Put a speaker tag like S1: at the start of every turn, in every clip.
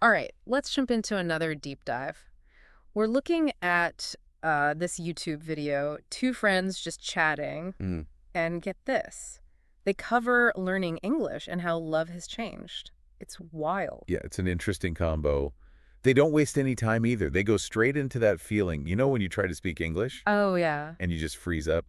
S1: All right, let's jump into another deep dive. We're looking at this YouTube video, two friends just chatting,
S2: Mm.
S1: and get this. They cover learning English and how love has changed. It's wild.
S2: Yeah, it's an interesting combo. They don't waste any time either. They go straight into that feeling. You know when you try to speak English
S1: Oh, yeah.
S2: and you just freeze up?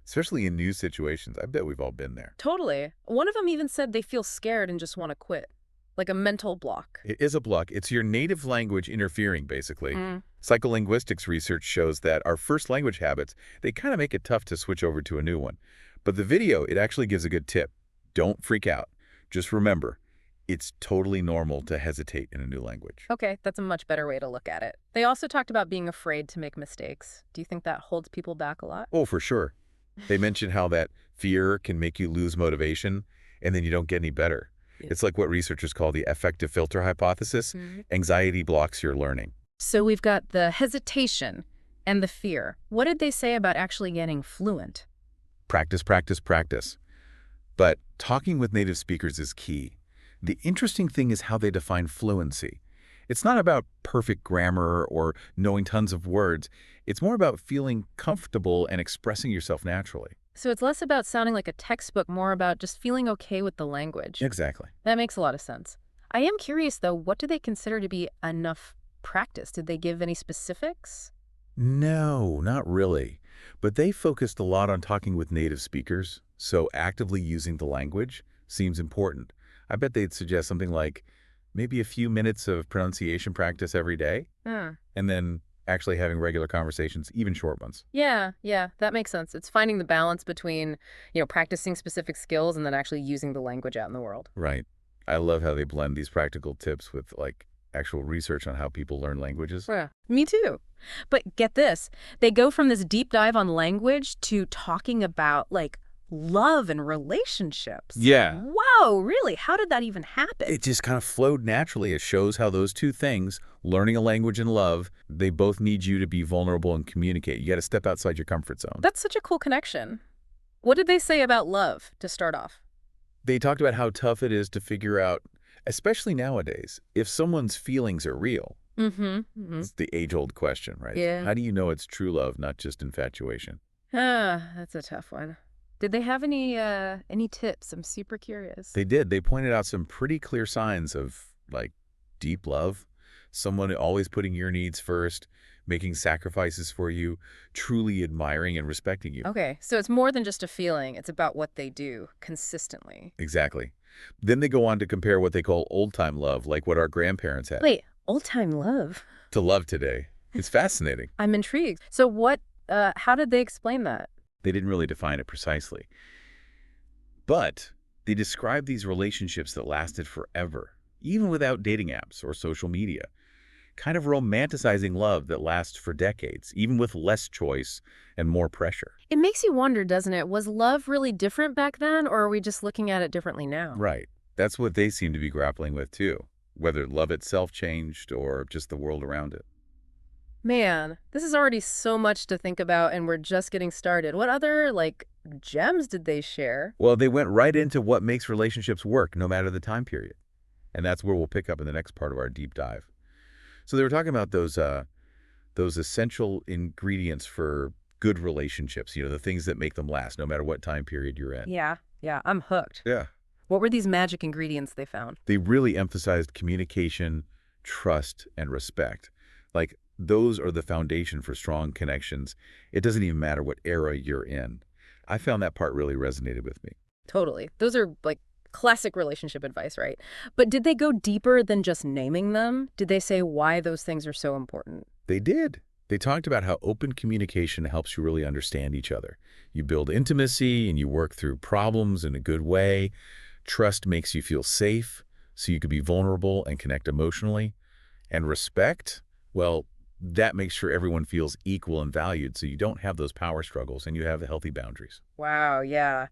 S2: Especially in new situations. I bet we've all been there.
S1: Totally. One of them even said they feel scared and just want to quit, like a mental block.
S2: It is a block. It's your native language interfering, basically.
S1: Mm.
S2: Psycholinguistics research shows that our first language habits, they kind of make it tough to switch over to a new one. But the video, it actually gives a good tip. Don't freak out. Just remember, it's totally normal to hesitate in a new language.
S1: Okay, that's a much better way to look at it. They also talked about being afraid to make mistakes. Do you think that holds people back a lot?
S2: Oh, for sure. They mention how that fear can make you lose motivation, and then you don't get any better.
S1: Yeah.
S2: It's like what researchers call the affective filter hypothesis.
S1: Mhm.
S2: Anxiety blocks your learning.
S1: So we've got the hesitation and the fear. What did they say about actually getting fluent?
S2: Practice, practice, practice. But talking with native speakers is key. The interesting thing is how they define fluency. It's not about perfect grammar or knowing tons of words. It's more about feeling comfortable and expressing yourself naturally.
S1: So it's less about sounding like a textbook, more about just feeling okay with the language.
S2: Exactly.
S1: That makes a lot of sense. I am curious, though, what do they consider to be enough practice? Did they give any specifics?
S2: No, not really. But they focused a lot on talking with native speakers, so actively using the language seems important. I bet they'd suggest something like maybe a few minutes of pronunciation practice every day,
S1: Hmm.
S2: and then actually having regular conversations, even short ones.
S1: Yeah, that makes sense. It's finding the balance between, practicing specific skills and then actually using the language out in the world.
S2: Right. I love how they blend these practical tips with, like, actual research on how people learn languages.
S1: Yeah, me too. But get this, they go from this deep dive on language to talking about, like, love and relationships.
S2: Yeah.
S1: Wow, really? How did that even happen?
S2: It just kind of flowed naturally. It shows how those two things, learning a language and love, they both need you to be vulnerable and communicate. You got to step outside your comfort zone.
S1: That's such a cool connection. What did they say about love to start off?
S2: They talked about how tough it is to figure out, especially nowadays, if someone's feelings are real.
S1: Mm-hmm.
S2: It's the age-old question, right?
S1: Yeah.
S2: How do you know it's true love, not just infatuation?
S1: That's a tough one. Did they have any tips? I'm super curious.
S2: They did. They pointed out some pretty clear signs of, like, deep love. Someone always putting your needs first, making sacrifices for you, truly admiring and respecting you.
S1: Okay, so it's more than just a feeling. It's about what they do consistently.
S2: Exactly. Then they go on to compare what they call old-time love, like what our grandparents had,
S1: Wait, old-time love?
S2: to love today. It's fascinating.
S1: I'm intrigued. So how did they explain that?
S2: They didn't really define it precisely. But they described these relationships that lasted forever, even without dating apps or social media, kind of romanticizing love that lasts for decades, even with less choice and more pressure.
S1: It makes you wonder, doesn't it? Was love really different back then, or are we just looking at it differently now?
S2: Right. That's what they seem to be grappling with, too, whether love itself changed or just the world around it.
S1: Man, this is already so much to think about, and we're just getting started. What other, gems did they share?
S2: Well, they went right into what makes relationships work, no matter the time period. And that's where we'll pick up in the next part of our deep dive. So they were talking about those essential ingredients for good relationships, the things that make them last, no matter what time period you're in.
S1: Yeah, I'm hooked.
S2: Yeah.
S1: What were these magic ingredients they found?
S2: They really emphasized communication, trust, and respect. Like, those are the foundation for strong connections. It doesn't even matter what era you're in. I found that part really resonated with me.
S1: Totally. Those are, classic relationship advice, right? But did they go deeper than just naming them? Did they say why those things are so important?
S2: They did. They talked about how open communication helps you really understand each other. You build intimacy and you work through problems in a good way. Trust makes you feel safe, so you can be vulnerable and connect emotionally. And respect, well, that makes sure everyone feels equal and valued, so you don't have those power struggles and you have healthy boundaries.
S1: Wow, yeah.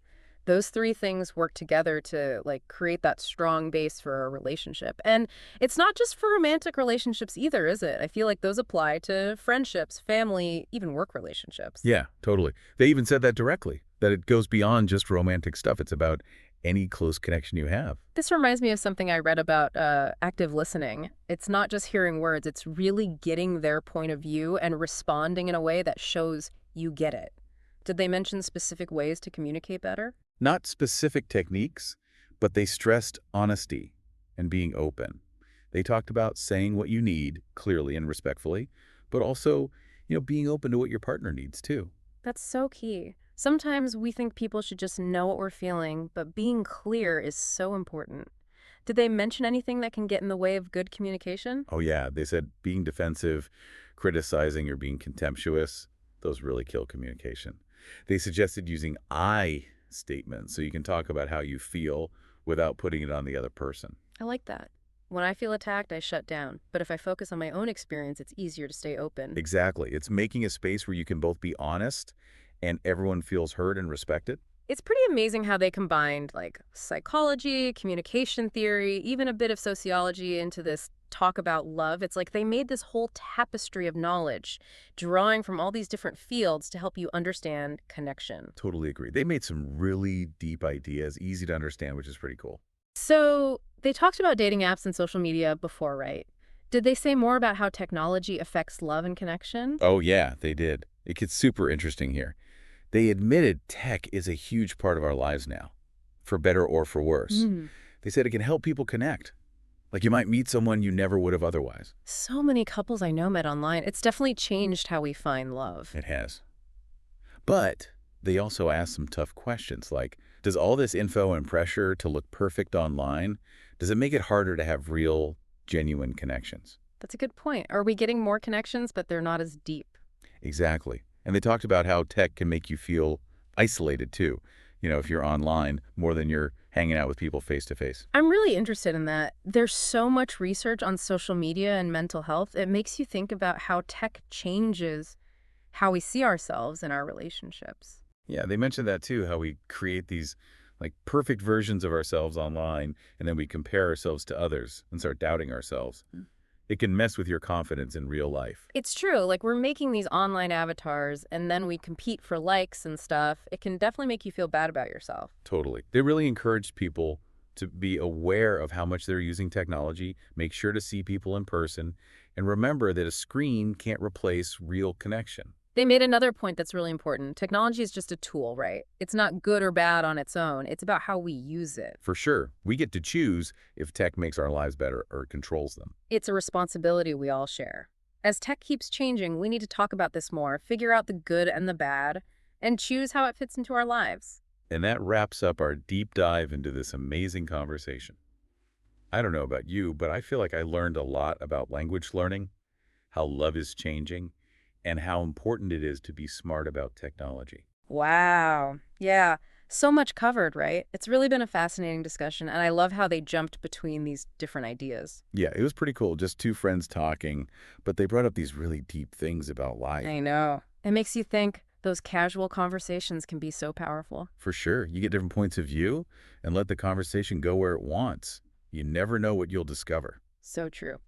S1: Those three things work together to create that strong base for a relationship. And it's not just for romantic relationships either, is it? I feel like those apply to friendships, family, even work relationships.
S2: Yeah, totally. They even said that directly, that it goes beyond just romantic stuff. It's about any close connection you have.
S1: This reminds me of something I read about active listening. It's not just hearing words, it's really getting their point of view and responding in a way that shows you get it. Did they mention specific ways to communicate better?
S2: Not specific techniques, but they stressed honesty and being open. They talked about saying what you need clearly and respectfully, but also, being open to what your partner needs too.
S1: That's so key. Sometimes we think people should just know what we're feeling, but being clear is so important. Did they mention anything that can get in the way of good communication?
S2: Oh yeah, they said being defensive, criticizing, or being contemptuous, those really kill communication. They suggested using I statements so you can talk about how you feel without putting it on the other person.
S1: I like that. When I feel attacked, I shut down. But if I focus on my own experience, it's easier to stay open.
S2: Exactly. It's making a space where you can both be honest and everyone feels heard and respected.
S1: It's pretty amazing how they combined like psychology, communication theory, even a bit of sociology into this talk about love. It's like they made this whole tapestry of knowledge, drawing from all these different fields to help you understand connection.
S2: Totally agree. They made some really deep ideas, easy to understand, which is pretty cool.
S1: So they talked about dating apps and social media before, right? Did they say more about how technology affects love and connection?
S2: Oh yeah, they did. It gets super interesting here. They admitted tech is a huge part of our lives now, for better or for worse.
S1: Mm.
S2: They said it can help people connect. Like you might meet someone you never would have otherwise.
S1: So many couples I know met online. It's definitely changed how we find love.
S2: It has. But they also asked some tough questions like, does all this info and pressure to look perfect online, does it make it harder to have real, genuine connections?
S1: That's a good point. Are we getting more connections, but they're not as deep?
S2: Exactly. And they talked about how tech can make you feel isolated too, if you're online more than you're hanging out with people face to face.
S1: I'm really interested in that. There's so much research on social media and mental health. It makes you think about how tech changes how we see ourselves and our relationships.
S2: Yeah, they mentioned that too, how we create these like perfect versions of ourselves online and then we compare ourselves to others and start doubting ourselves. It can mess with your confidence in real life.
S1: It's true. Like we're making these online avatars and then we compete for likes and stuff. It can definitely make you feel bad about yourself.
S2: Totally. They really encouraged people to be aware of how much they're using technology, make sure to see people in person, and remember that a screen can't replace real connection.
S1: They made another point that's really important. Technology is just a tool, right? It's not good or bad on its own. It's about how we use it.
S2: For sure, we get to choose if tech makes our lives better or controls them.
S1: It's a responsibility we all share. As tech keeps changing, we need to talk about this more, figure out the good and the bad, and choose how it fits into our lives.
S2: And that wraps up our deep dive into this amazing conversation. I don't know about you, but I feel like I learned a lot about language learning, how love is changing, and how important it is to be smart about technology.
S1: Wow. Yeah. So much covered, right? It's really been a fascinating discussion, and I love how they jumped between these different ideas.
S2: Yeah, it was pretty cool. Just two friends talking, but they brought up these really deep things about life.
S1: I know. It makes you think those casual conversations can be so powerful.
S2: For sure. You get different points of view and let the conversation go where it wants. You never know what you'll discover.
S1: So true.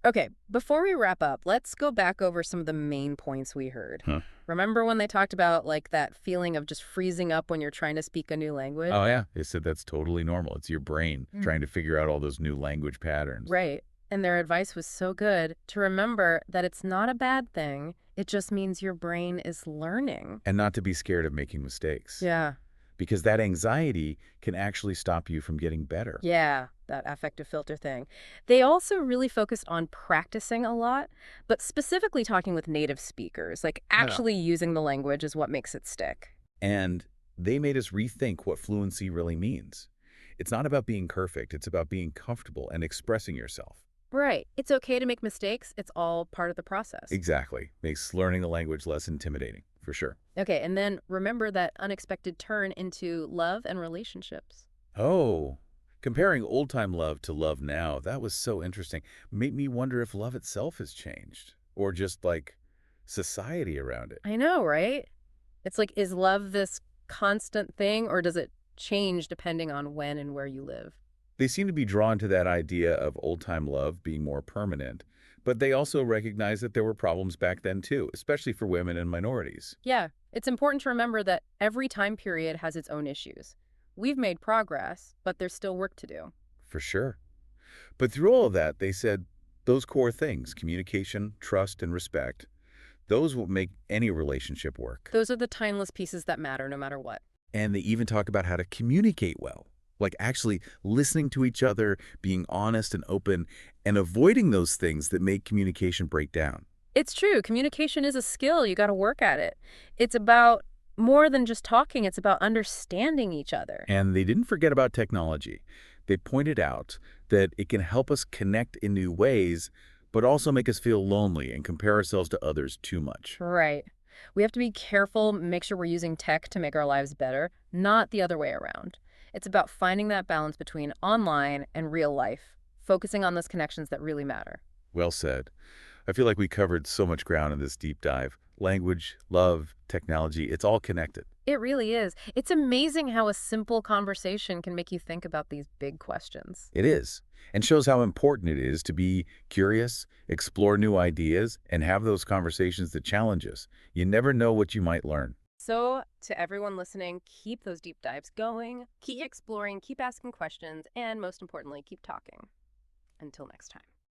S1: Okay, before we wrap up, let's go back over some of the main points we heard.
S2: Huh.
S1: Remember when they talked about like that feeling of just freezing up when you're trying to speak a new language?
S2: Oh, yeah. They said that's totally normal. It's your brain trying to figure out all those new language patterns.
S1: Right. And their advice was so good to remember that it's not a bad thing. It just means your brain is learning.
S2: And not to be scared of making mistakes.
S1: Yeah.
S2: Because that anxiety can actually stop you from getting better.
S1: Yeah, that affective filter thing. They also really focused on practicing a lot, but specifically talking with native speakers, like actually using the language is what makes it stick.
S2: And they made us rethink what fluency really means. It's not about being perfect. It's about being comfortable and expressing yourself.
S1: Right. It's okay to make mistakes. It's all part of the process.
S2: Exactly. Makes learning the language less intimidating, for sure.
S1: Okay, and then remember that unexpected turn into love and relationships.
S2: Oh, comparing old-time love to love now, that was so interesting. Made me wonder if love itself has changed, or just like society around it.
S1: I know, right? It's like, is love this constant thing, or does it change depending on when and where you live?
S2: They seem to be drawn to that idea of old-time love being more permanent, but they also recognize that there were problems back then too, especially for women and minorities.
S1: Yeah, it's important to remember that every time period has its own issues. We've made progress, but there's still work to do.
S2: For sure. But through all of that, they said those core things, communication, trust, and respect, those will make any relationship work.
S1: Those are the timeless pieces that matter no matter what.
S2: And they even talk about how to communicate well, like actually listening to each other, being honest and open, and avoiding those things that make communication break down.
S1: It's true. Communication is a skill. You got to work at it. It's about more than just talking. It's about understanding each other.
S2: And they didn't forget about technology. They pointed out that it can help us connect in new ways, but also make us feel lonely and compare ourselves to others too much.
S1: Right. We have to be careful, make sure we're using tech to make our lives better, not the other way around. It's about finding that balance between online and real life, focusing on those connections that really matter.
S2: Well said. I feel like we covered so much ground in this deep dive. Language, love, technology, it's all connected.
S1: It really is. It's amazing how a simple conversation can make you think about these big questions.
S2: It is, and shows how important it is to be curious, explore new ideas, and have those conversations that challenge us. You never know what you might learn.
S1: So, to everyone listening, keep those deep dives going, keep exploring, keep asking questions, and most importantly, keep talking. Until next time.